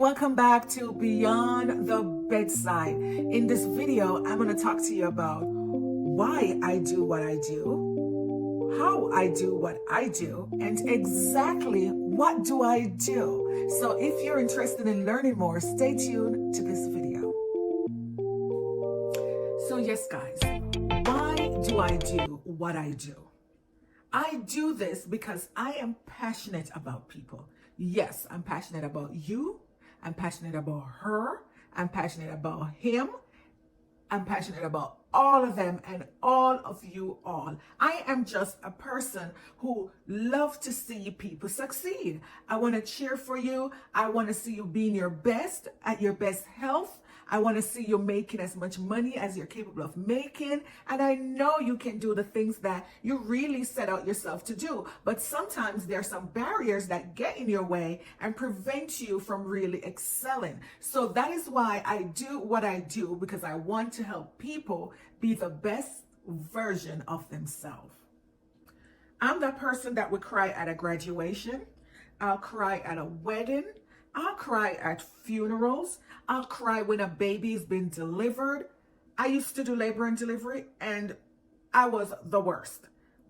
Welcome back to Beyond the Bedside. In this video, I'm going to talk to you about why I do what I do, how I do what I do, and exactly what do I do. So if you're interested in learning more, stay tuned to this video. So yes, guys, why do I do what I do? I do this because I am passionate about people. Yes, I'm passionate about you. I'm passionate about her. I'm passionate about him. I'm passionate about all of them and all of you all. I am just a person who loves to see people succeed. I want to cheer for you. I want to see you being your best, at your best health. I want to see you making as much money as you're capable of making. And I know you can do the things that you really set out yourself to do. But sometimes there are some barriers that get in your way and prevent you from really excelling. So that is why I do what I do, because I want to help people be the best version of themselves. I'm that person that would cry at a graduation. I'll cry at a wedding. I'll cry at funerals. I'll cry when a baby's been delivered. I used to do labor and delivery, and I was the worst.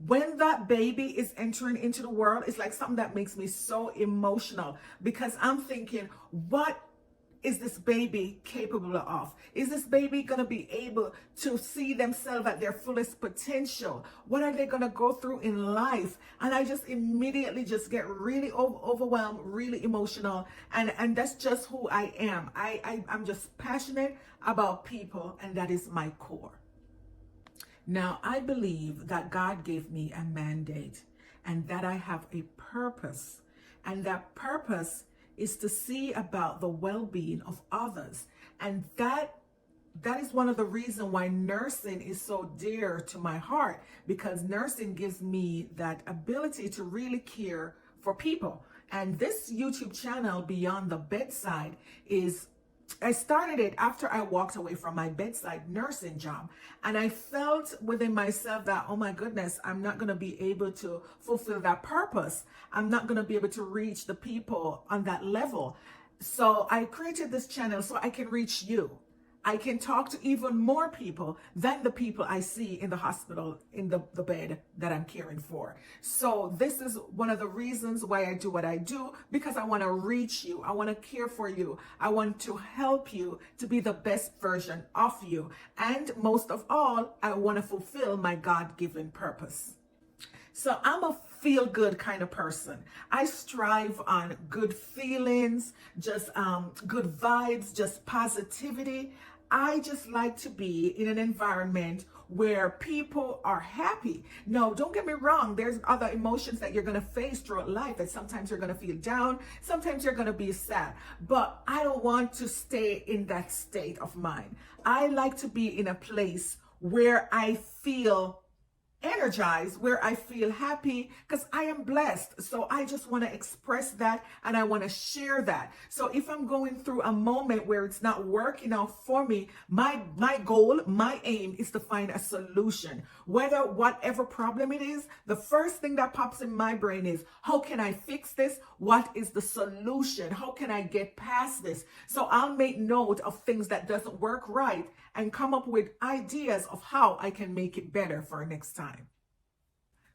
When that baby is entering into the world, it's like something that makes me so emotional, because I'm thinking, what is this baby capable of? Is this baby going to be able to see themselves at their fullest potential? What are they going to go through in life? And I just immediately just get really overwhelmed, really emotional. And that's just who I am. I'm just passionate about people, and that is my core. Now, I believe that God gave me a mandate and that I have a purpose. And that purpose is to see about the well-being of others. And that is one of the reasons why nursing is so dear to my heart, because nursing gives me that ability to really care for people. And this YouTube channel, Beyond the Bedside, I started it after I walked away from my bedside nursing job. And I felt within myself that, oh my goodness, I'm not going to be able to fulfill that purpose. I'm not going to be able to reach the people on that level. So I created this channel so I can reach you. I can talk to even more people than the people I see in the hospital, in the bed that I'm caring for. So this is one of the reasons why I do what I do, because I want to reach you. I want to care for you. I want to help you to be the best version of you. And most of all, I want to fulfill my God-given purpose. So I'm a feel-good kind of person. I strive on good feelings, just good vibes, just positivity. I just like to be in an environment where people are happy. No, don't get me wrong. There's other emotions that you're going to face throughout life, that sometimes you're going to feel down, sometimes you're going to be sad. But I don't want to stay in that state of mind. I like to be in a place where I feel energized, where I feel happy, because I am blessed. So I just want to express that, and I want to share that. So if I'm going through a moment where it's not working out for me, my goal, my aim is to find a solution. Whatever problem it is, the first thing that pops in my brain is, how can I fix this? What is the solution? How can I get past this? So I'll make note of things that doesn't work right and come up with ideas of how I can make it better for next time.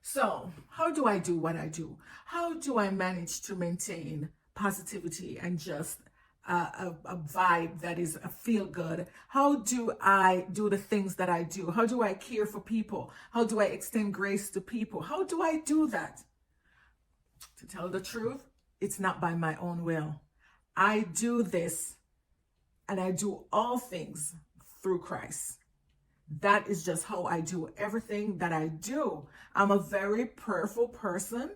So how do I do what I do? How do I manage to maintain positivity and just a vibe that is a feel good? How do I do the things that I do? How do I care for people? How do I extend grace to people? How do I do that? To tell the truth, it's not by my own will. I do this, and I do all things through Christ. That is just how I do everything that I do. I'm a very prayerful person,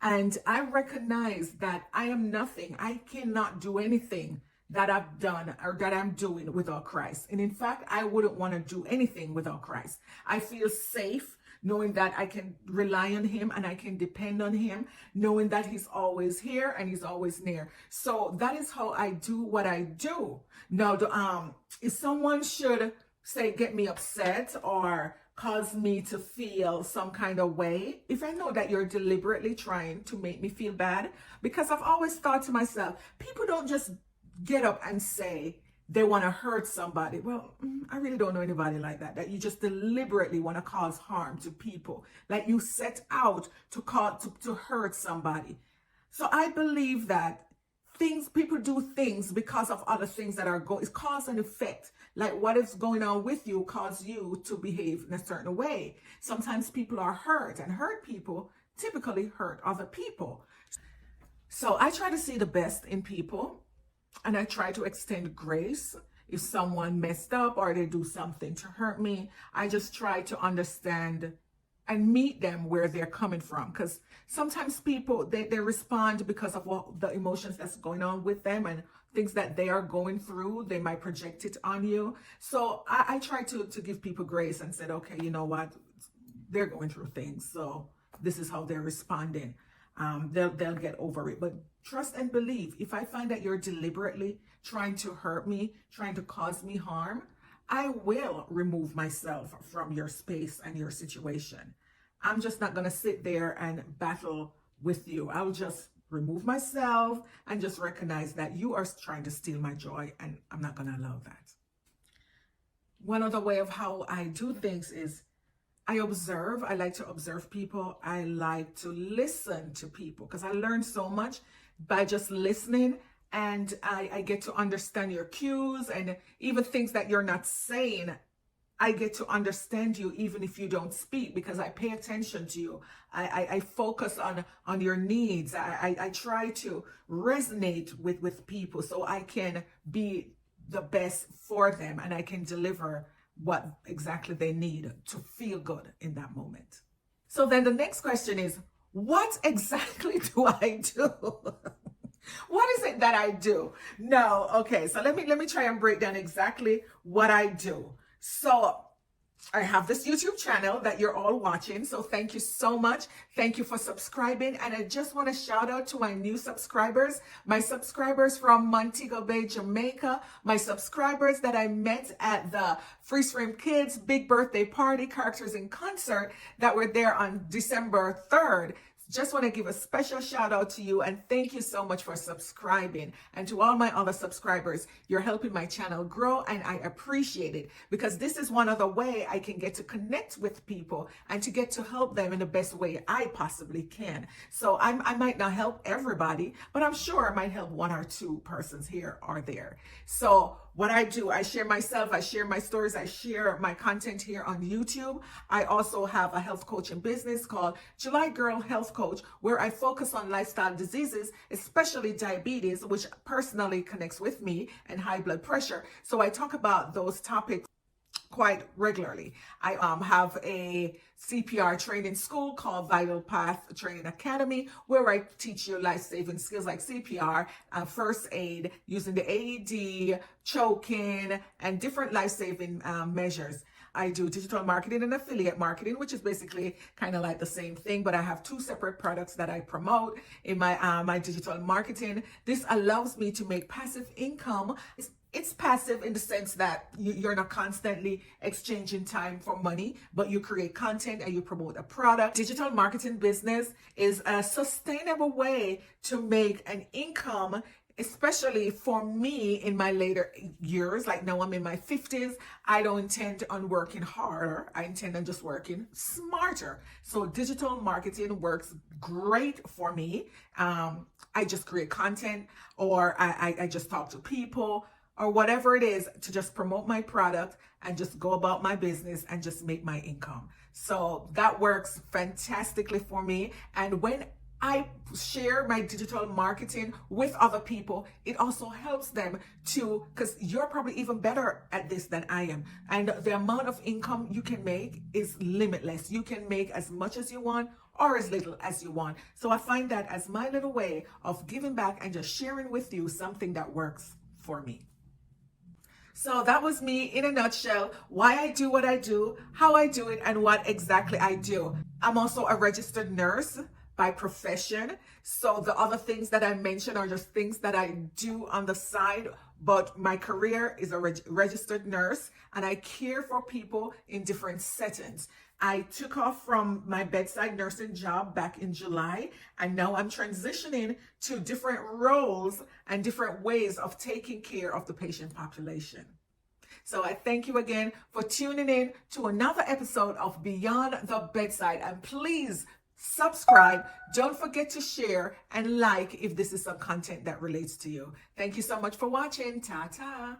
and I recognize that I am nothing. I cannot do anything that I've done or that I'm doing without Christ. And in fact, I wouldn't want to do anything without Christ. I feel safe knowing that I can rely on him and I can depend on him, knowing that he's always here and he's always near. So that is how I do what I do. Now, if someone should say, get me upset or cause me to feel some kind of way, if I know that you're deliberately trying to make me feel bad, because I've always thought to myself, people don't just get up and say they want to hurt somebody. Well, I really don't know anybody like that. That you just deliberately want to cause harm to people. Like you set out to hurt somebody. So I believe that people do things because of other things that are going, it's cause and effect. Like what is going on with you cause you to behave in a certain way. Sometimes people are hurt, and hurt people typically hurt other people. So I try to see the best in people, and I try to extend grace. If someone messed up or they do something to hurt me, I just try to understand and meet them where they're coming from. Because sometimes people, they respond because of what the emotions that's going on with them and things that they are going through. They might project it on you. So I try to give people grace and said, okay, you know what? They're going through things. So this is how they're responding. They'll get over it. But trust and believe. If I find that you're deliberately trying to hurt me, trying to cause me harm, I will remove myself from your space and your situation. I'm just not going to sit there and battle with you. I'll just remove myself and just recognize that you are trying to steal my joy, and I'm not going to allow that. One other way of how I do things is I observe. I like to observe people. I like to listen to people because I learn so much by just listening, and I get to understand your cues and even things that you're not saying. I get to understand you even if you don't speak because I pay attention to you. I focus on your needs. I try to resonate with people so I can be the best for them and I can deliver what exactly they need to feel good in that moment. So then the next question is, what exactly do I do? What is it that I do? No, okay, so let me try and break down exactly what I do. So I have this YouTube channel that you're all watching. So thank you so much. Thank you for subscribing. And I just want to shout out to my new subscribers, my subscribers from Montego Bay, Jamaica, my subscribers that I met at the Freeze Frame Kids Big Birthday Party Characters in Concert that were there on December 3rd. Just want to give a special shout out to you and thank you so much for subscribing. And to all my other subscribers, you're helping my channel grow and I appreciate it because this is one other way I can get to connect with people and to get to help them in the best way I possibly can. So I might not help everybody, but I'm sure I might help one or two persons here or there. So what I do, I share myself, I share my stories, I share my content here on YouTube. I also have a health coaching business called July Girl Health Coach, where I focus on lifestyle diseases, especially diabetes, which personally connects with me, and high blood pressure. So I talk about those topics quite regularly. I have a CPR training school called Vital Path Training Academy, where I teach you life-saving skills like CPR, first aid, using the AED, choking, and different life-saving measures. I do digital marketing and affiliate marketing, which is basically kind of like the same thing, but I have two separate products that I promote in my digital marketing. This allows me to make passive income. It's passive in the sense that you're not constantly exchanging time for money, but you create content and you promote a product. Digital marketing business is a sustainable way to make an income, especially for me in my later years. Like now I'm in my 50s. I don't intend on working harder. I intend on just working smarter. So digital marketing works great for me. I just create content, or I just talk to people, or whatever it is to just promote my product and just go about my business and just make my income. So that works fantastically for me. And when I share my digital marketing with other people, it also helps them to, because you're probably even better at this than I am. And the amount of income you can make is limitless. You can make as much as you want or as little as you want. So I find that as my little way of giving back and just sharing with you something that works for me. So that was me in a nutshell, why I do what I do, how I do it, and what exactly I do. I'm also a registered nurse by profession. So the other things that I mentioned are just things that I do on the side, but my career is a registered nurse, and I care for people in different settings. I took off from my bedside nursing job back in July, and now I'm transitioning to different roles and different ways of taking care of the patient population. So I thank you again for tuning in to another episode of Beyond the Bedside, and please subscribe. Don't forget to share and like if this is some content that relates to you. Thank you so much for watching. Ta-ta.